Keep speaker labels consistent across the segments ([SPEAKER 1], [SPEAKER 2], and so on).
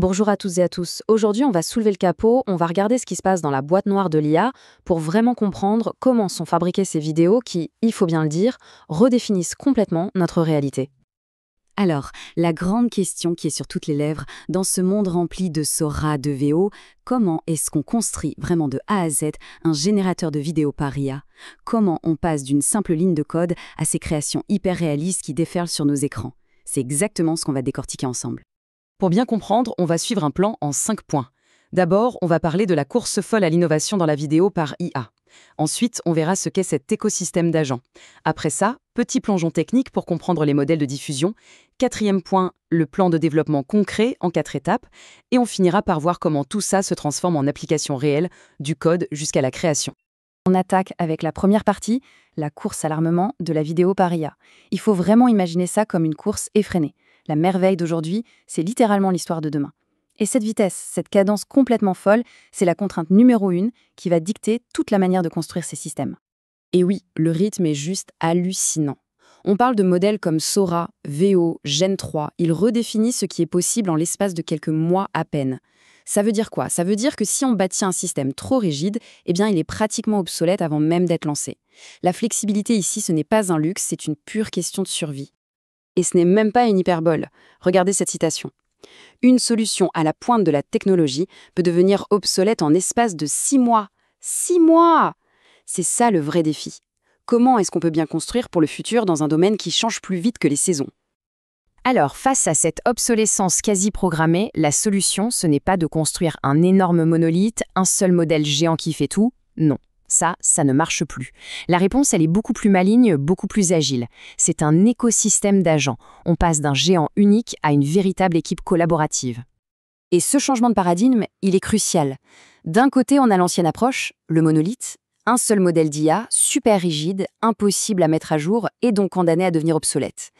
[SPEAKER 1] Bonjour à toutes et à tous. Aujourd'hui, on va soulever le capot, on va regarder ce qui se passe dans la boîte noire de l'IA pour vraiment comprendre comment sont fabriquées ces vidéos qui, il faut bien le dire, redéfinissent complètement notre réalité.
[SPEAKER 2] Alors, la grande question qui est sur toutes les lèvres, dans ce monde rempli de Sora, de VO, comment est-ce qu'on construit vraiment de A à Z un générateur de vidéos par IA? Comment on passe d'une simple ligne de code à ces créations hyper réalistes qui déferlent sur nos écrans? C'est exactement ce qu'on va décortiquer ensemble.
[SPEAKER 3] Pour bien comprendre, on va suivre un plan en 5 points. D'abord, on va parler de la course folle à l'innovation dans la vidéo par IA. Ensuite, on verra ce qu'est cet écosystème d'agents. Après ça, petit plongeon technique pour comprendre les modèles de diffusion. Quatrième point, le plan de développement concret en 4 étapes. Et on finira par voir comment tout ça se transforme en application réelle, du code jusqu'à la création.
[SPEAKER 1] On attaque avec la première partie, la course à l'armement de la vidéo par IA. Il faut vraiment imaginer ça comme une course effrénée. La merveille d'aujourd'hui, c'est littéralement l'histoire de demain. Et cette vitesse, cette cadence complètement folle, c'est la contrainte numéro 1 qui va dicter toute la manière de construire ces systèmes. Et oui, le rythme est juste hallucinant. On parle de modèles comme Sora, VO, Gen 3. Ils redéfinissent ce qui est possible en l'espace de quelques mois à peine. Ça veut dire quoi? Ça veut dire que si on bâtit un système trop rigide, eh bien il est pratiquement obsolète avant même d'être lancé. La flexibilité ici, ce n'est pas un luxe, c'est une pure question de survie. Et ce n'est même pas une hyperbole. Regardez cette citation. Une solution à la pointe de la technologie peut devenir obsolète en espace de 6 mois. 6 mois! C'est ça le vrai défi. Comment est-ce qu'on peut bien construire pour le futur dans un domaine qui change plus vite que les saisons?
[SPEAKER 4] Alors, face à cette obsolescence quasi programmée, la solution, ce n'est pas de construire un énorme monolithe, un seul modèle géant qui fait tout. Non, ça ne marche plus. La réponse, elle est beaucoup plus maligne, beaucoup plus agile. C'est un écosystème d'agents. On passe d'un géant unique à une véritable équipe collaborative.
[SPEAKER 1] Et ce changement de paradigme, il est crucial. D'un côté, on a l'ancienne approche, le monolithe, un seul modèle d'IA, super rigide, impossible à mettre à jour et donc condamné à devenir obsolète.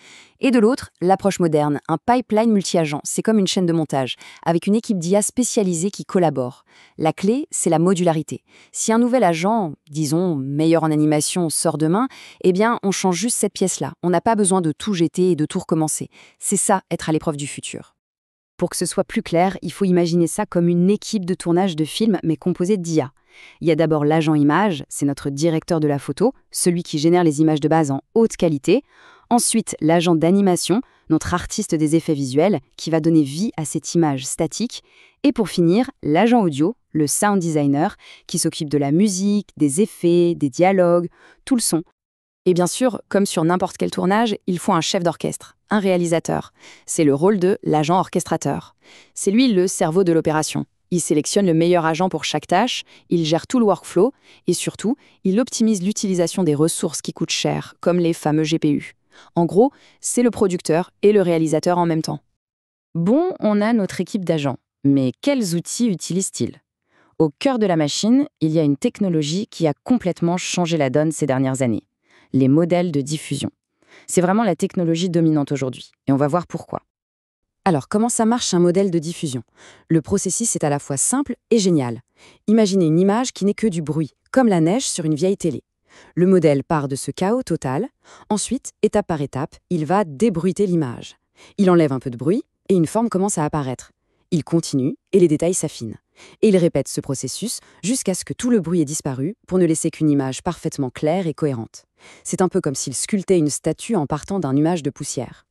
[SPEAKER 1] Et de l'autre, l'approche moderne, un pipeline multi-agent, c'est comme une chaîne de montage, avec une équipe d'IA spécialisée qui collabore. La clé, c'est la modularité. Si un nouvel agent, disons meilleur en animation, sort demain, eh bien on change juste cette pièce-là. On n'a pas besoin de tout jeter et de tout recommencer. C'est ça, être à l'épreuve du futur.
[SPEAKER 2] Pour que ce soit plus clair, il faut imaginer ça comme une équipe de tournage de films, mais composée d'IA. Il y a d'abord l'agent image, c'est notre directeur de la photo, celui qui génère les images de base en haute qualité. Ensuite, l'agent d'animation, notre artiste des effets visuels, qui va donner vie à cette image statique. Et pour finir, l'agent audio, le sound designer, qui s'occupe de la musique, des effets, des dialogues, tout le son.
[SPEAKER 1] Et bien sûr, comme sur n'importe quel tournage, il faut un chef d'orchestre, un réalisateur. C'est le rôle de l'agent orchestrateur. C'est lui le cerveau de l'opération. Il sélectionne le meilleur agent pour chaque tâche, il gère tout le workflow et surtout, il optimise l'utilisation des ressources qui coûtent cher, comme les fameux GPU. En gros, c'est le producteur et le réalisateur en même temps.
[SPEAKER 4] Bon, on a notre équipe d'agents. Mais quels outils utilisent-ils? Au cœur de la machine, il y a une technologie qui a complètement changé la donne ces dernières années. Les modèles de diffusion. C'est vraiment la technologie dominante aujourd'hui. Et on va voir pourquoi.
[SPEAKER 1] Alors, comment ça marche un modèle de diffusion? Le processus est à la fois simple et génial. Imaginez une image qui n'est que du bruit, comme la neige sur une vieille télé. Le modèle part de ce chaos total. Ensuite, étape par étape, il va débruiter l'image. Il enlève un peu de bruit et une forme commence à apparaître. Il continue et les détails s'affinent. Et il répète ce processus jusqu'à ce que tout le bruit ait disparu pour ne laisser qu'une image parfaitement claire et cohérente. C'est un peu comme s'il sculptait une statue en partant d'un nuage de poussière.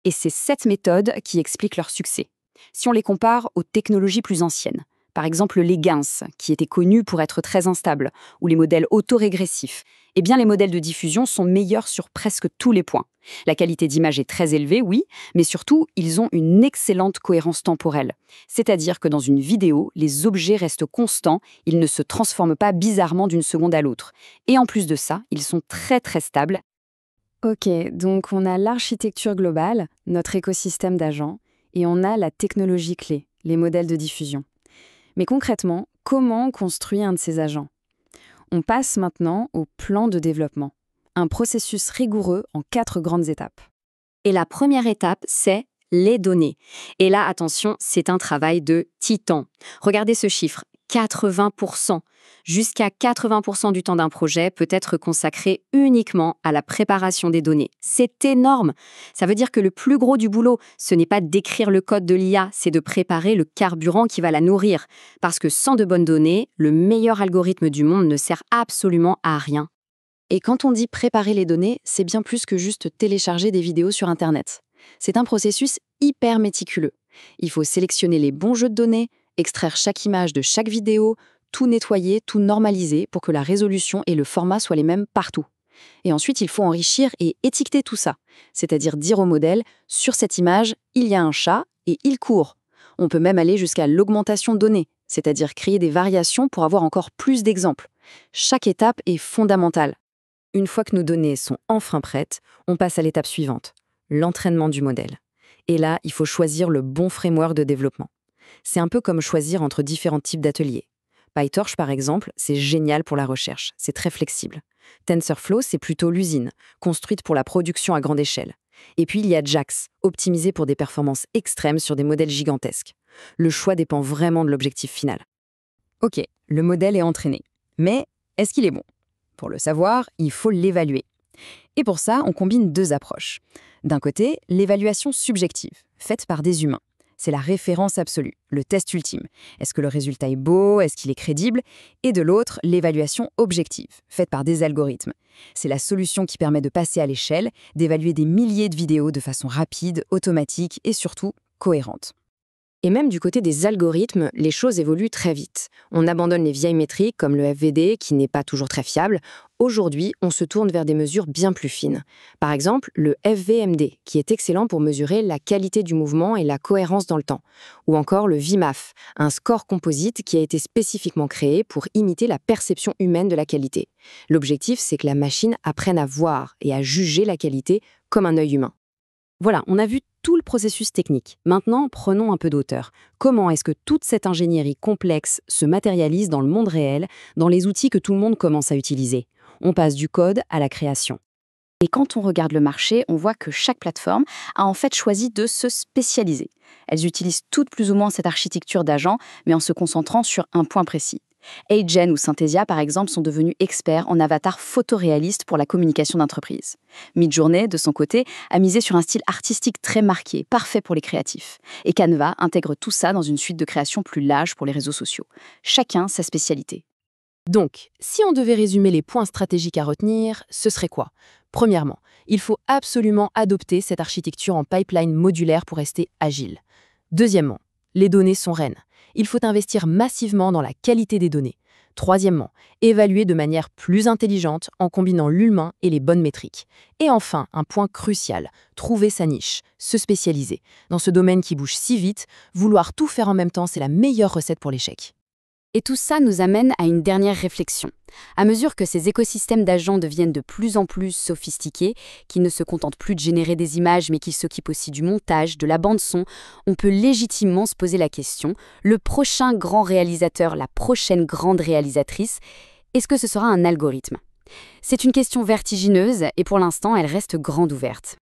[SPEAKER 1] Et c'est cette méthode qui explique leur succès. Si on les compare aux technologies plus anciennes, par exemple les GANs, qui étaient connus pour être très instables, ou les modèles autorégressifs, eh bien les modèles de diffusion sont meilleurs sur presque tous les points. La qualité d'image est très élevée, oui, mais surtout, ils ont une excellente cohérence temporelle. C'est-à-dire que dans une vidéo, les objets restent constants, ils ne se transforment pas bizarrement d'une seconde à l'autre. Et en plus de ça, ils sont très très stables. Ok, donc on a l'architecture globale, notre écosystème d'agents, et on a la technologie clé, les modèles de diffusion. Mais concrètement, comment on construit un de ces agents? On passe maintenant au plan de développement, un processus rigoureux en 4 grandes étapes.
[SPEAKER 5] Et la première étape, c'est les données. Et là, attention, c'est un travail de titan. Regardez ce chiffre, 80%. Jusqu'à 80% du temps d'un projet peut être consacré uniquement à la préparation des données. C'est énorme. Ça veut dire que le plus gros du boulot, ce n'est pas d'écrire le code de l'IA, c'est de préparer le carburant qui va la nourrir. Parce que sans de bonnes données, le meilleur algorithme du monde ne sert absolument à rien.
[SPEAKER 2] Et quand on dit préparer les données, c'est bien plus que juste télécharger des vidéos sur Internet. C'est un processus hyper méticuleux. Il faut sélectionner les bons jeux de données, extraire chaque image de chaque vidéo, tout nettoyer, tout normaliser pour que la résolution et le format soient les mêmes partout. Et ensuite, il faut enrichir et étiqueter tout ça, c'est-à-dire dire au modèle, sur cette image, il y a un chat et il court. On peut même aller jusqu'à l'augmentation de données, c'est-à-dire créer des variations pour avoir encore plus d'exemples. Chaque étape est fondamentale.
[SPEAKER 1] Une fois que nos données sont enfin prêtes, on passe à l'étape suivante, l'entraînement du modèle. Et là, il faut choisir le bon framework de développement. C'est un peu comme choisir entre différents types d'ateliers. PyTorch, par exemple, c'est génial pour la recherche, c'est très flexible. TensorFlow, c'est plutôt l'usine, construite pour la production à grande échelle. Et puis il y a JAX, optimisé pour des performances extrêmes sur des modèles gigantesques. Le choix dépend vraiment de l'objectif final.
[SPEAKER 4] Ok, le modèle est entraîné. Mais est-ce qu'il est bon? Pour le savoir, il faut l'évaluer. Et pour ça, on combine deux approches. D'un côté, l'évaluation subjective, faite par des humains. C'est la référence absolue, le test ultime. Est-ce que le résultat est beau? Est-ce qu'il est crédible? Et de l'autre, l'évaluation objective, faite par des algorithmes. C'est la solution qui permet de passer à l'échelle, d'évaluer des milliers de vidéos de façon rapide, automatique et surtout cohérente.
[SPEAKER 1] Et même du côté des algorithmes, les choses évoluent très vite. On abandonne les vieilles métriques comme le FVD, qui n'est pas toujours très fiable. Aujourd'hui, on se tourne vers des mesures bien plus fines. Par exemple, le FVMD, qui est excellent pour mesurer la qualité du mouvement et la cohérence dans le temps. Ou encore le VMAF, un score composite qui a été spécifiquement créé pour imiter la perception humaine de la qualité. L'objectif, c'est que la machine apprenne à voir et à juger la qualité comme un œil humain. Voilà, on a vu tout le processus technique. Maintenant, prenons un peu d'auteur. Comment est-ce que toute cette ingénierie complexe se matérialise dans le monde réel, dans les outils que tout le monde commence à utiliser? On passe du code à la création.
[SPEAKER 2] Et quand on regarde le marché, on voit que chaque plateforme a en fait choisi de se spécialiser. Elles utilisent toutes plus ou moins cette architecture d'agents, mais en se concentrant sur un point précis. Agen ou Synthesia, par exemple, sont devenus experts en avatars photoréalistes pour la communication d'entreprise. Midjourney, de son côté, a misé sur un style artistique très marqué, parfait pour les créatifs. Et Canva intègre tout ça dans une suite de création plus large pour les réseaux sociaux. Chacun sa spécialité.
[SPEAKER 4] Donc, si on devait résumer les points stratégiques à retenir, ce serait quoi? Premièrement, il faut absolument adopter cette architecture en pipeline modulaire pour rester agile. Deuxièmement, les données sont reines. Il faut investir massivement dans la qualité des données. Troisièmement, évaluer de manière plus intelligente en combinant l'humain et les bonnes métriques. Et enfin, un point crucial, trouver sa niche, se spécialiser. Dans ce domaine qui bouge si vite, vouloir tout faire en même temps, c'est la meilleure recette pour l'échec.
[SPEAKER 2] Et tout ça nous amène à une dernière réflexion. À mesure que ces écosystèmes d'agents deviennent de plus en plus sophistiqués, qui ne se contentent plus de générer des images mais qui s'occupent aussi du montage, de la bande-son, on peut légitimement se poser la question, le prochain grand réalisateur, la prochaine grande réalisatrice, est-ce que ce sera un algorithme? C'est une question vertigineuse et pour l'instant elle reste grande ouverte.